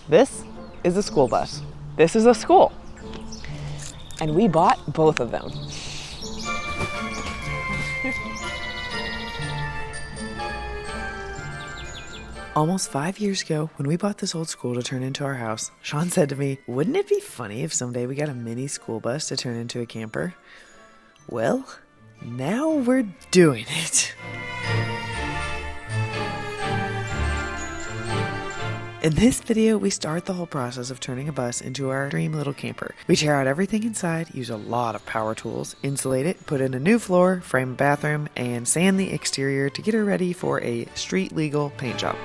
This is a school bus. This is a school. And we bought both of them. Almost 5 years ago, when we bought this old school to turn into our house, Sean said to me, wouldn't it be funny if someday we got a mini school bus to turn into a camper? Well, now we're doing it. In this video, we start the whole process of turning a bus into our dream little camper. We tear out everything inside, use a lot of power tools, insulate it, put in a new floor, frame a bathroom, and sand the exterior to get her ready for a street-legal paint job.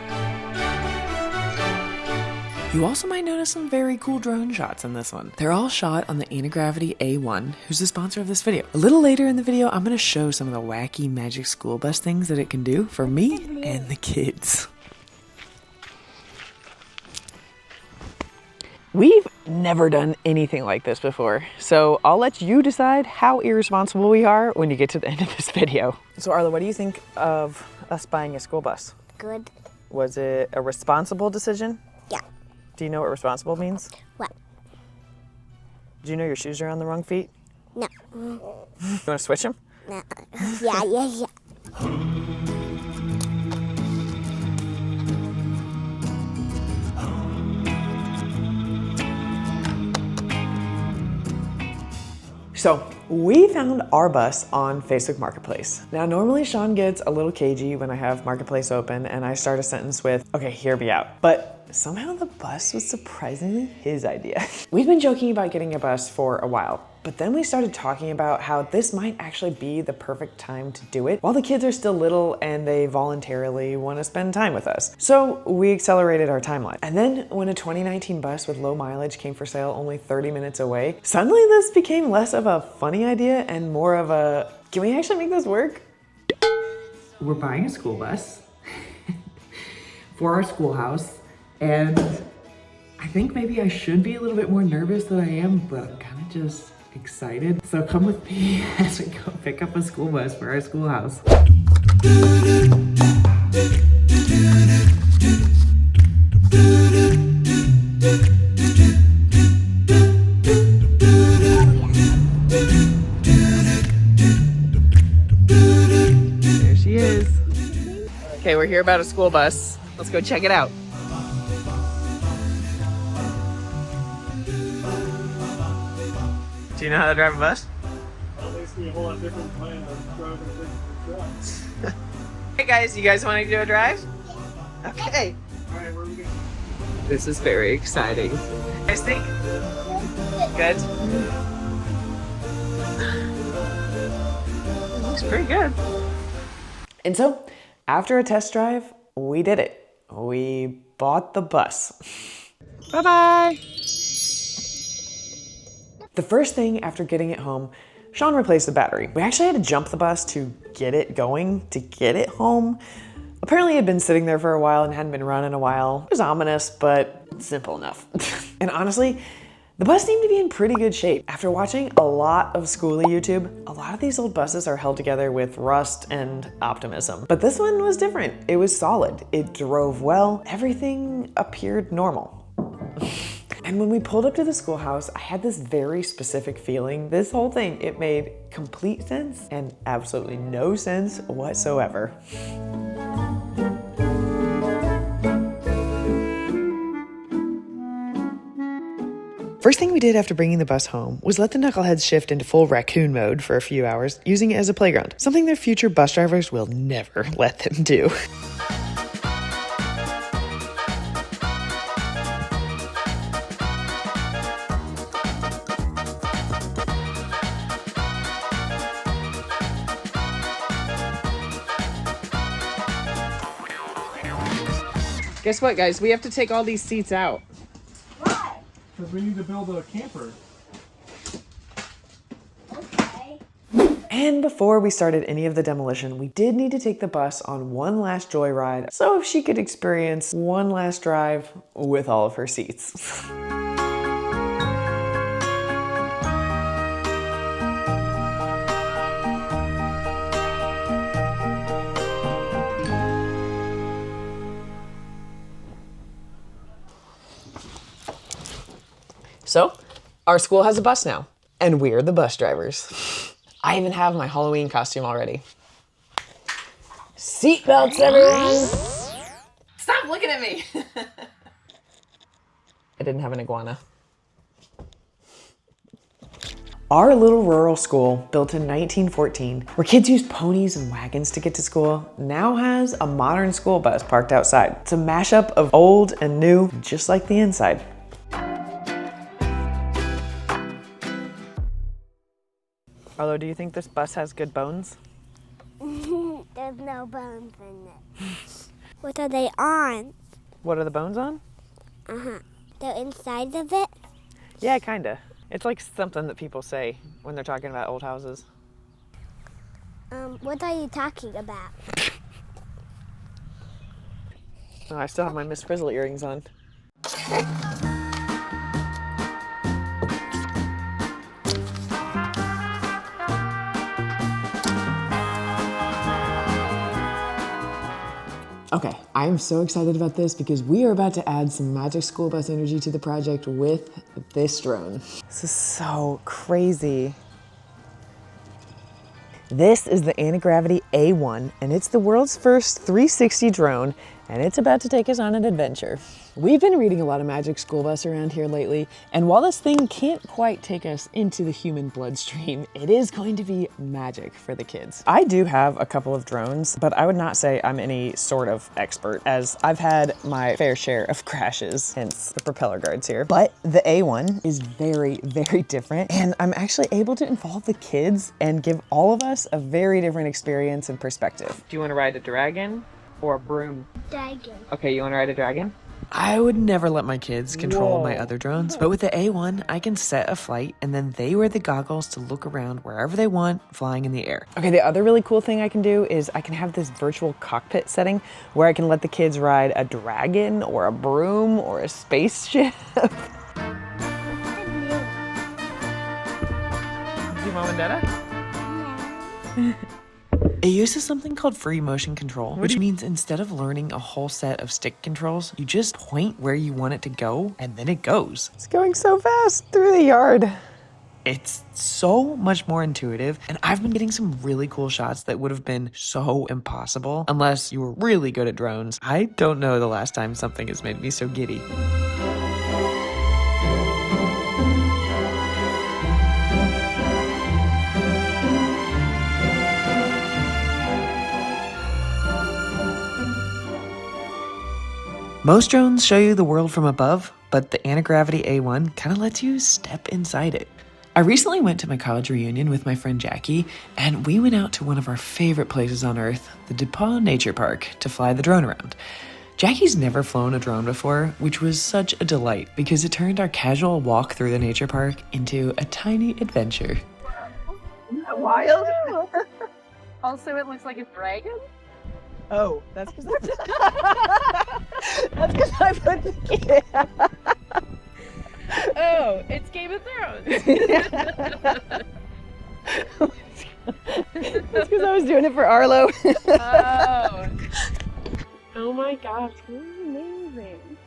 You also might notice some very cool drone shots in this one. They're all shot on the Antigravity A1, who's the sponsor of this video. A little later in the video, I'm going to show some of the wacky magic school bus things that it can do for me and the kids. We've never done anything like this before, so I'll let you decide how irresponsible we are when you get to the end of this video. So Arla, what do you think of us buying a school bus? Good. Was it a responsible decision? Yeah. Do you know what responsible means? What? Do you know your shoes are on the wrong feet? No. You want to switch them? No. Yeah. So we found our bus on Facebook Marketplace. Now, normally Sean gets a little cagey when I have Marketplace open and I start a sentence with, okay, hear me out. But somehow the bus was surprisingly his idea. We've been joking about getting a bus for a while, but then we started talking about how this might actually be the perfect time to do it while the kids are still little and they voluntarily want to spend time with us. So we accelerated our timeline. And then when a 2019 bus with low mileage came for sale only 30 minutes away, suddenly this became less of a funny idea and more of a, can we actually make this work? We're buying a school bus for our schoolhouse, and I think maybe I should be a little bit more nervous than I am, but I'm kind of just excited. So come with me as we go pick up a school bus for our schoolhouse. There she is. Okay, we're here about a school bus. Let's go check it out. Do you know how to drive a bus? Well, they see a whole lot different plan of driving a trucks. Hey guys, you guys want to do a drive? Okay. Alright, where are we going? This is very exciting. Guys think? Good? Looks pretty good. And so, after a test drive, we did it. We bought the bus. Bye-bye! The first thing after getting it home, Sean replaced the battery. We actually had to jump the bus to get it going, to get it home. Apparently it had been sitting there for a while and hadn't been run in a while. It was ominous, but simple enough. And honestly, the bus seemed to be in pretty good shape. After watching a lot of skoolie YouTube, a lot of these old buses are held together with rust and optimism. But this one was different. It was solid. It drove well. Everything appeared normal. And when we pulled up to the schoolhouse, I had this very specific feeling. This whole thing, it made complete sense and absolutely no sense whatsoever. First thing we did after bringing the bus home was let the knuckleheads shift into full raccoon mode for a few hours, using it as a playground, something their future bus drivers will never let them do. Guess what, guys? We have to take all these seats out. Why? Because we need to build a camper. Okay. And before we started any of the demolition, we did need to take the bus on one last joyride so she could experience one last drive with all of her seats. So, our school has a bus now, and we're the bus drivers. I even have my Halloween costume already. Seatbelts, everyone! Stop looking at me! I didn't have an iguana. Our little rural school, built in 1914, where kids used ponies and wagons to get to school, now has a modern school bus parked outside. It's a mashup of old and new, just like the inside. Arlo, do you think this bus has good bones? There's no bones in it. What are they on? What are the bones on? The inside of it? Yeah, kinda. It's like something that people say when they're talking about old houses. What are you talking about? Oh, I still have my Miss Frizzle earrings on. Okay, I am so excited about this because we are about to add some magic school bus energy to the project with this drone. This is so crazy. This is the Antigravity A1, and it's the world's first 360 drone, and it's about to take us on an adventure. We've been reading a lot of magic school bus around here lately, and while this thing can't quite take us into the human bloodstream, it is going to be magic for the kids. I do have a couple of drones, but I would not say I'm any sort of expert, as I've had my fair share of crashes, hence the propeller guards here. But the A1 is very, very different, and I'm actually able to involve the kids and give all of us a very different experience and perspective. Do you want to ride a dragon or a broom? Dragon. Okay, you want to ride a dragon? I would never let my kids control my other drones, but with the A1, I can set a flight and then they wear the goggles to look around wherever they want, flying in the air. Okay, the other really cool thing I can do is I can have this virtual cockpit setting where I can let the kids ride a dragon or a broom or a spaceship. Do Mom and Dada? It uses something called free motion control, which means instead of learning a whole set of stick controls, you just point where you want it to go and then it goes. It's going so fast through the yard. It's so much more intuitive, and I've been getting some really cool shots that would have been so impossible unless you were really good at drones. I don't know the last time something has made me so giddy. Most drones show you the world from above, but the Antigravity A1 kind of lets you step inside it. I recently went to my college reunion with my friend Jackie, and we went out to one of our favorite places on Earth, the DePaul Nature Park, to fly the drone around. Jackie's never flown a drone before, which was such a delight because it turned our casual walk through the nature park into a tiny adventure. Isn't that wild? Also, it looks like a dragon. Oh, that's because I put the kid. Oh, it's Game of Thrones. That's because I was doing it for Arlo. Oh. Oh my gosh, this is amazing.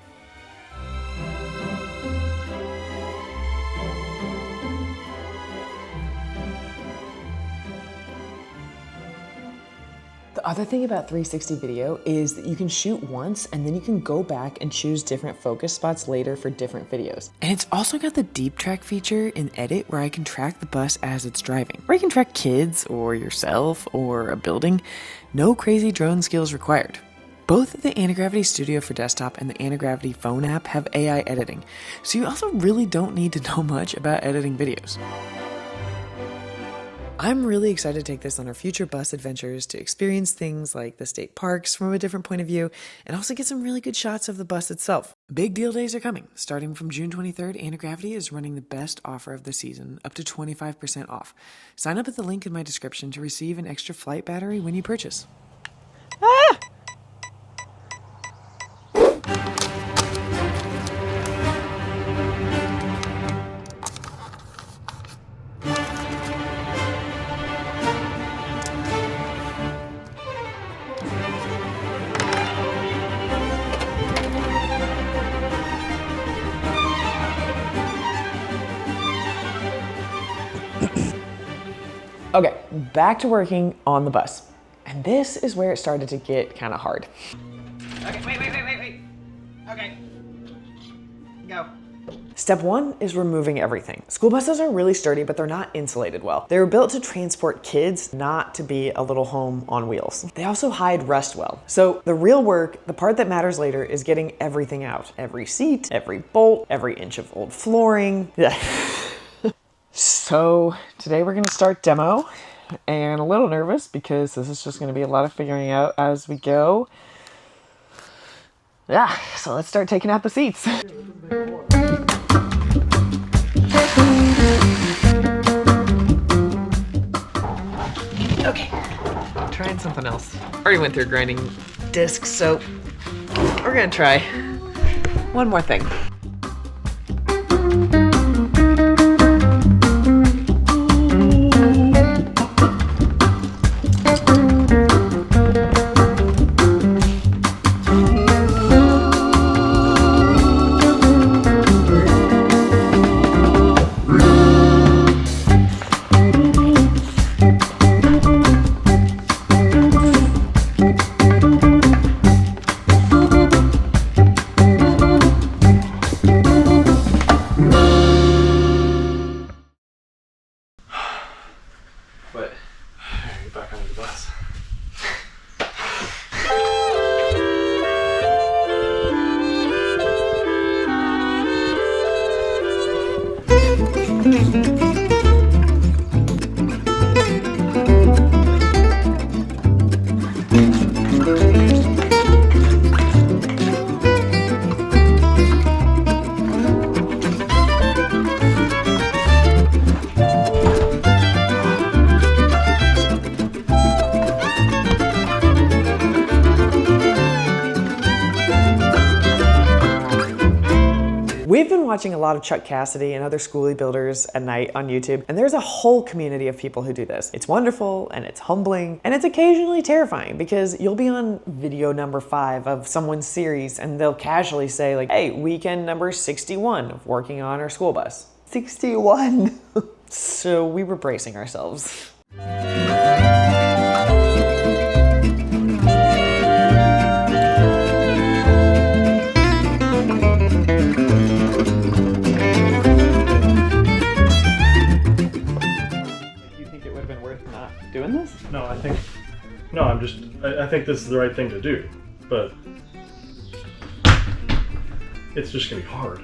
The other thing about 360 video is that you can shoot once and then you can go back and choose different focus spots later for different videos. And it's also got the deep track feature in Edit where I can track the bus as it's driving. Or you can track kids or yourself or a building. No crazy drone skills required. Both the Antigravity Studio for desktop and the Antigravity phone app have AI editing, so you also really don't need to know much about editing videos. I'm really excited to take this on our future bus adventures to experience things like the state parks from a different point of view and also get some really good shots of the bus itself. Big deal days are coming. Starting from June 23rd, Antigravity is running the best offer of the season, up to 25% off. Sign up at the link in my description to receive an extra flight battery when you purchase. Ah! back to working on the bus. And this is where it started to get kind of hard. Okay, wait. Okay. Go. Step one is removing everything. School buses are really sturdy, but they're not insulated well. They were built to transport kids, not to be a little home on wheels. They also hide rust well. So the real work, the part that matters later, is getting everything out. Every seat, every bolt, every inch of old flooring. Yeah. So today we're gonna start demo, and a little nervous because this is just gonna be a lot of figuring out as we go. Yeah, so let's start taking out the seats. Okay, trying something else. Already went through grinding discs, so we're gonna try one more thing. What? Get back onto the bus. We've been watching a lot of Chuck Cassidy and other skoolie builders at night on YouTube, and there's a whole community of people who do this. It's wonderful, and it's humbling, and it's occasionally terrifying because you'll be on video number 5 of someone's series, and they'll casually say like, hey, weekend number 61 of working on our school bus. 61! So we were bracing ourselves. Doing this? No, I think this is the right thing to do, but it's just gonna be hard.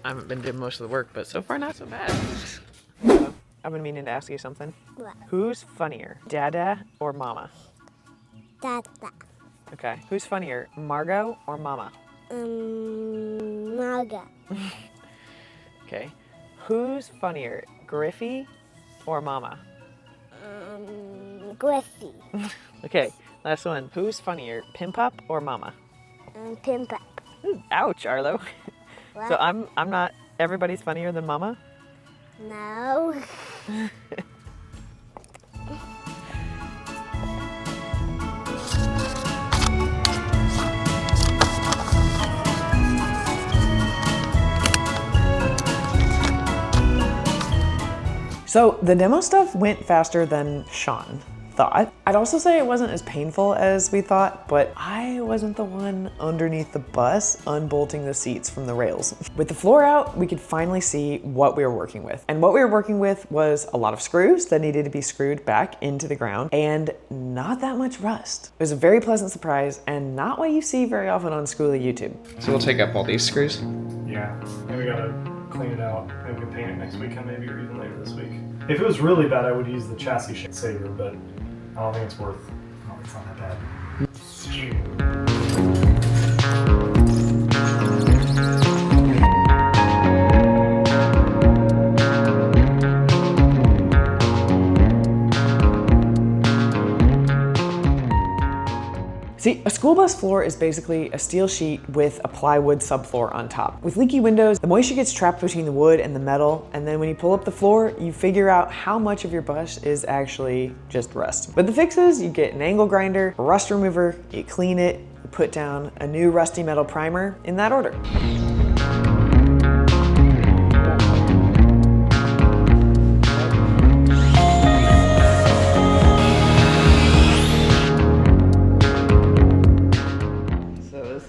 I haven't been doing most of the work, but so far not so bad. I've been meaning to ask you something. What? Who's funnier, Dada or Mama? Dada. Okay. Who's funnier, Margot or Mama? Marga. Okay. Who's funnier, Griffey or Mama? Griffy. Okay. Last one. Who's funnier, Pimp Up or Mama? Pimp Up. Ooh, ouch, Arlo. What? So I'm not. Everybody's funnier than Mama. No. So the demo stuff went faster than Sean. thought. I'd also say it wasn't as painful as we thought, but I wasn't the one underneath the bus unbolting the seats from the rails. With the floor out, we could finally see what we were working with. And what we were working with was a lot of screws that needed to be screwed back into the ground and not that much rust. It was a very pleasant surprise and not what you see very often on Schoolie YouTube. So we'll take up all these screws. Yeah, and we gotta clean it out. Maybe we can paint it next weekend, maybe, or even later this week. If it was really bad, I would use the chassis saver, but I don't think it's worth. No, it's not that bad. See, a school bus floor is basically a steel sheet with a plywood subfloor on top. With leaky windows, the moisture gets trapped between the wood and the metal, and then when you pull up the floor, you figure out how much of your bus is actually just rust. But the fix is you get an angle grinder, a rust remover, you clean it, you put down a new rusty metal primer in that order.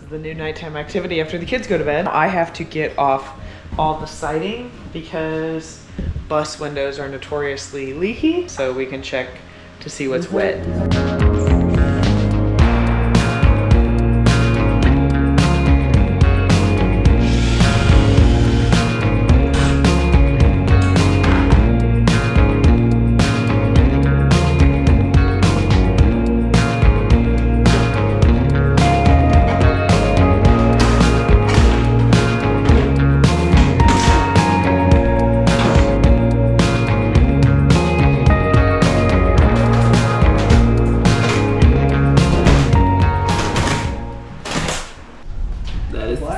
The new nighttime activity after the kids go to bed. I have to get off all the siding because bus windows are notoriously leaky, so we can check to see what's wet.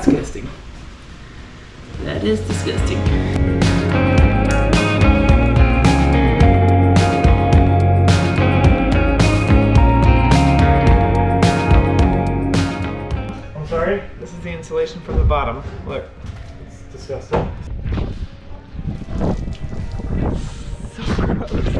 Disgusting. That is disgusting. I'm sorry? This is the insulation from the bottom. Look. It's disgusting. So gross.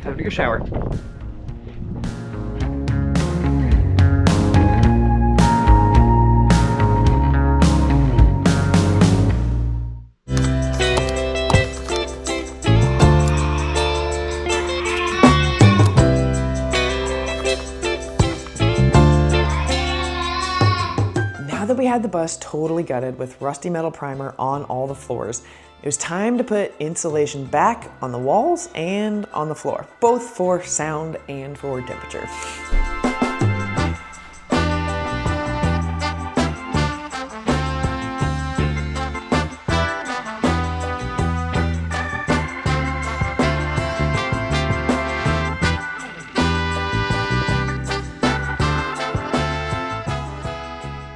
Time to go shower. Now that we had the bus totally gutted with rusty metal primer on all the floors, it was time to put insulation back on the walls and on the floor, both for sound and for temperature.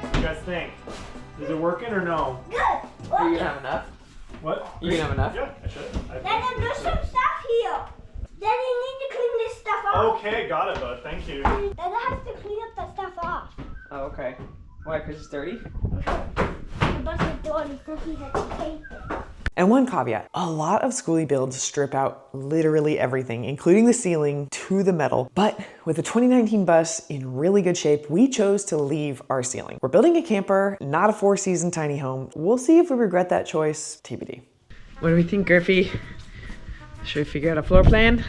What do you guys think? Is it working or no? Good. Are you gonna have enough? What? You gonna have enough? Yeah, I should. Daddy, there's some stuff here. Daddy, you need to clean this stuff off. Okay, got it, bud. Thank you. Daddy has to clean up the stuff off. Oh, okay. Why, because it's dirty? The bus is dirty, so he has to paint it. And one caveat, a lot of Schoolie builds strip out literally everything, including the ceiling to the metal. But with the 2019 bus in really good shape, we chose to leave our ceiling. We're building a camper, not a 4-season tiny home. We'll see if we regret that choice, TBD. What do we think, Griffey? Should we figure out a floor plan?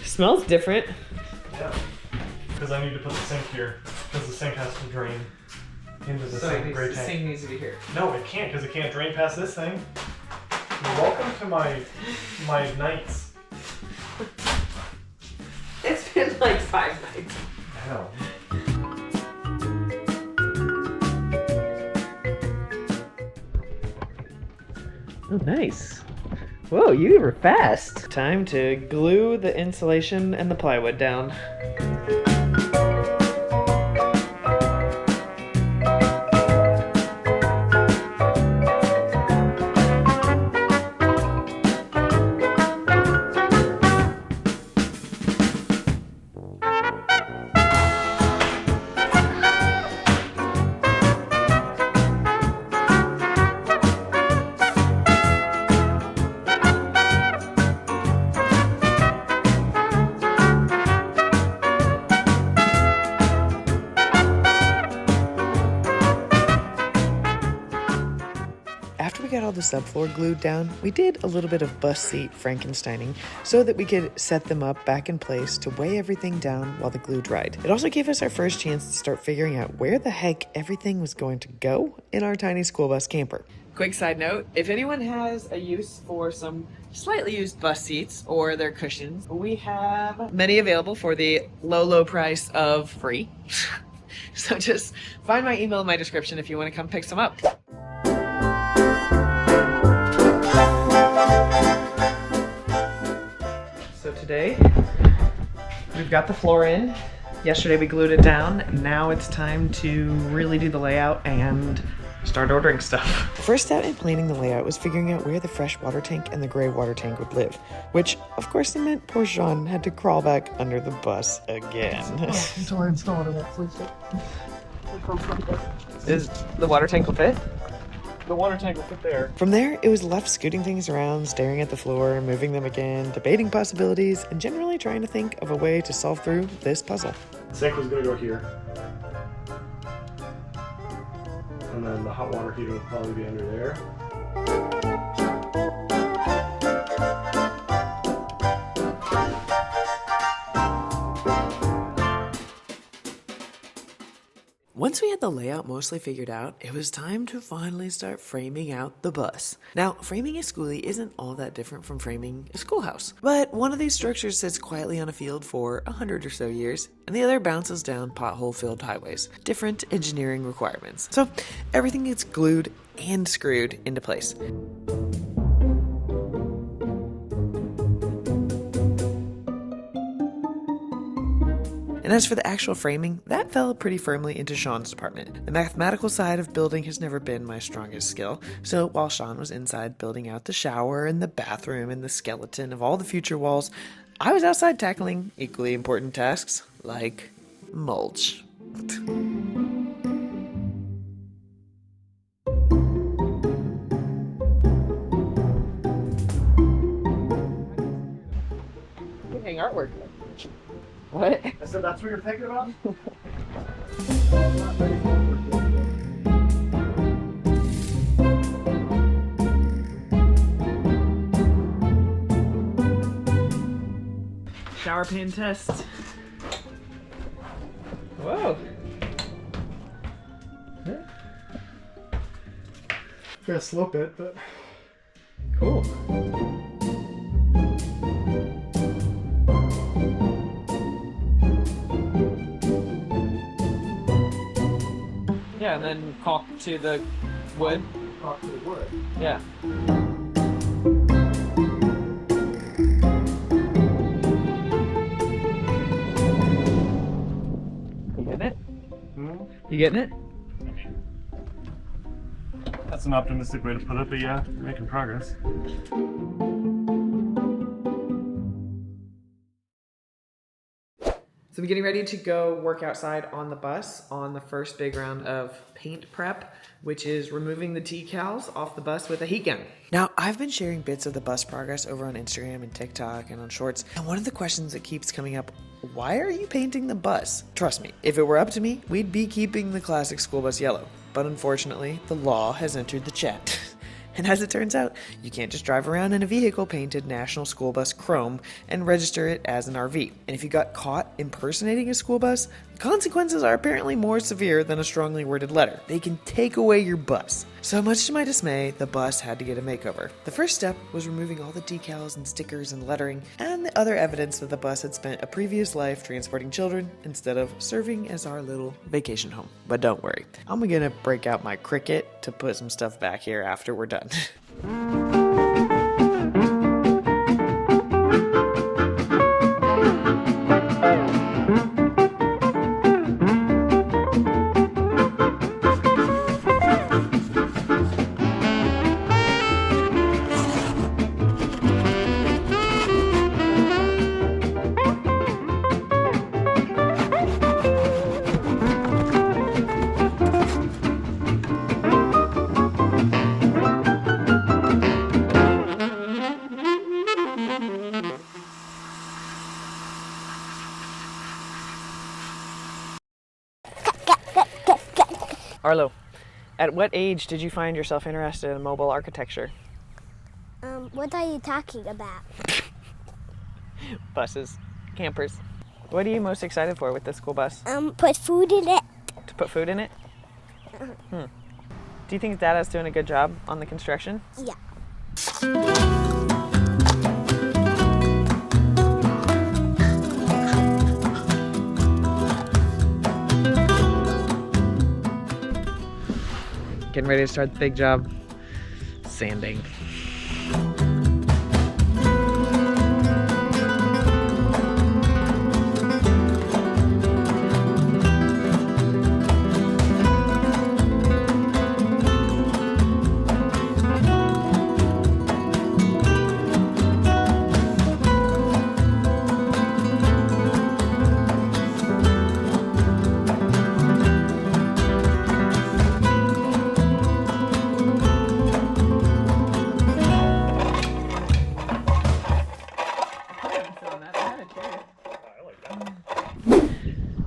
Smells different. Yeah. Because I need to put the sink here. Because the sink has to drain into the same gray tank. sink needs to be here. No, it can't, because it can't drain past this thing. Welcome to my nights. It's been like 5 nights. I know. Oh, nice. Whoa, you were fast. Time to glue the insulation and the plywood down. After we got all the subfloor glued down, we did a little bit of bus seat Frankensteining so that we could set them up back in place to weigh everything down while the glue dried. It also gave us our first chance to start figuring out where the heck everything was going to go in our tiny school bus camper. Quick side note, if anyone has a use for some slightly used bus seats or their cushions, we have many available for the low price of free. So just find my email in my description if you want to come pick some up. So today, we've got the floor in. Yesterday we glued it down. Now it's time to really do the layout and start ordering stuff. The first step in planning the layout was figuring out where the fresh water tank and the gray water tank would live, which of course meant poor Sean had to crawl back under the bus again. Until I install it, please. Is the water tank will fit? The water tank will fit there. From there, it was left scooting things around, staring at the floor, moving them again, debating possibilities, and generally trying to think of a way to solve through this puzzle. The sink was gonna go here. And then the hot water heater will probably be under there. Once we had the layout mostly figured out, it was time to finally start framing out the bus. Now, framing a skoolie isn't all that different from framing a schoolhouse, but one of these structures sits quietly on a field for 100 or so years, and the other bounces down pothole-filled highways. Different engineering requirements. So everything gets glued and screwed into place. And as for the actual framing, that fell pretty firmly into Sean's department. The mathematical side of building has never been my strongest skill, so while Sean was inside building out the shower and the bathroom and the skeleton of all the future walls, I was outside tackling equally important tasks like mulch. Hang artwork. What? I said that's what you're thinking about? Shower pan test. Whoa. Gotta slope it, but Cool. Yeah, and then caulk to the wood. talk to the wood. Yeah. You getting it? You getting it? That's an optimistic way to put it, but yeah, you're making progress. So we're getting ready to go work outside on the bus on the first big round of paint prep, which is removing the decals off the bus with a heat gun. Now, I've been sharing bits of the bus progress over on Instagram and TikTok and on Shorts, and one of the questions that keeps coming up, why are you painting the bus? Trust me, if it were up to me, we'd be keeping the classic school bus yellow. But unfortunately, the law has entered the chat. And as it turns out, you can't just drive around in a vehicle painted National School Bus Chrome and register it as an RV. And if you got caught impersonating a school bus, the consequences are apparently more severe than a strongly worded letter. They can take away your bus. So much to my dismay, the bus had to get a makeover. The first step was removing all the decals and stickers and lettering and the other evidence that the bus had spent a previous life transporting children instead of serving as our little vacation home. But don't worry, I'm gonna break out my Cricut to put some stuff back here after we're done. Arlo, at what age did you find yourself interested in mobile architecture? What are you talking about? Buses, campers. What are you most excited for with the school bus? Put food in it. To put food in it? Do you think Dada's doing a good job on the construction? Yeah. Getting ready to start the big job, sanding.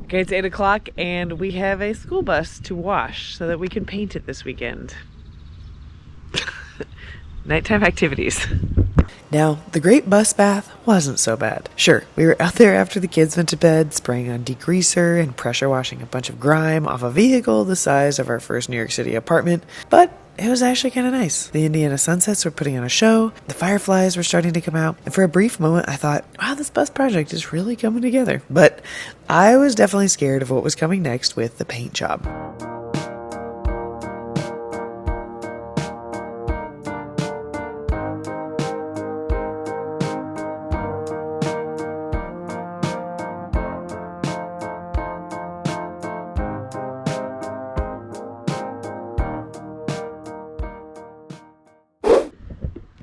Okay, it's 8 o'clock and we have a school bus to wash so that we can paint it this weekend. Nighttime activities. Now, the great bus bath wasn't so bad. Sure, we were out there after the kids went to bed, spraying on degreaser and pressure washing a bunch of grime off a vehicle the size of our first New York City apartment, but it was actually kind of nice. The Indiana sunsets were putting on a show, the fireflies were starting to come out, and for a brief moment I thought, wow, this bus project is really coming together. But I was definitely scared of what was coming next with the paint job.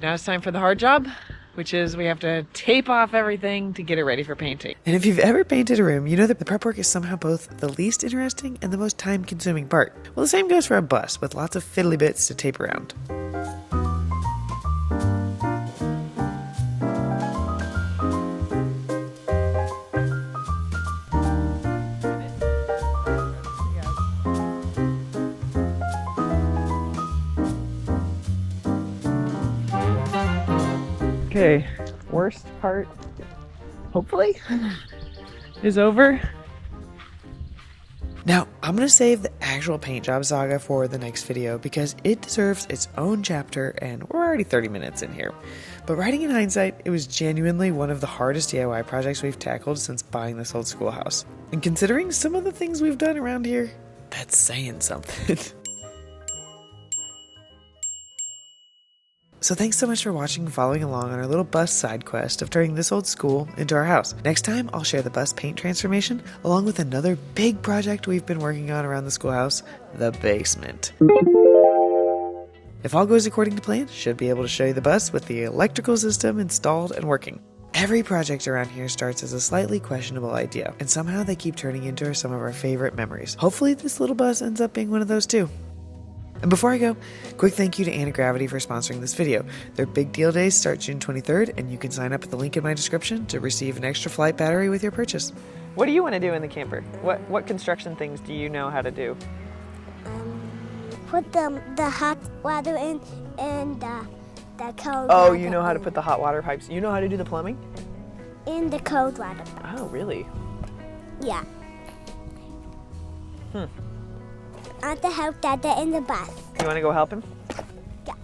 Now it's time for the hard job, which is we have to tape off everything to get it ready for painting. And if you've ever painted a room, you know that the prep work is somehow both the least interesting and the most time-consuming part. Well, the same goes for a bus, with lots of fiddly bits to tape around. Okay, worst part, hopefully, is over. Now, I'm going to save the actual paint job saga for the next video because it deserves its own chapter and we're already 30 minutes in here. But writing in hindsight, it was genuinely one of the hardest DIY projects we've tackled since buying this old schoolhouse. And considering some of the things we've done around here, that's saying something. So thanks so much for watching and following along on our little bus side quest of turning this old school into our house. Next time, I'll share the bus paint transformation along with another big project we've been working on around the schoolhouse, the basement. If all goes according to plan, should be able to show you the bus with the electrical system installed and working. Every project around here starts as a slightly questionable idea, and somehow they keep turning into some of our favorite memories. Hopefully this little bus ends up being one of those too. And before I go, quick thank you to Antigravity for sponsoring this video. Their big deal days start June 23rd, and you can sign up at the link in my description to receive an extra flight battery with your purchase. What do you want to do in the camper? What construction things do you know how to do? Put the hot water in and the cold water. Oh, you know how to put the hot water pipes. You know how to do the plumbing? In the cold water. Oh, really? Yeah. I want to help Dada in the bus. You want to go help him? Yeah.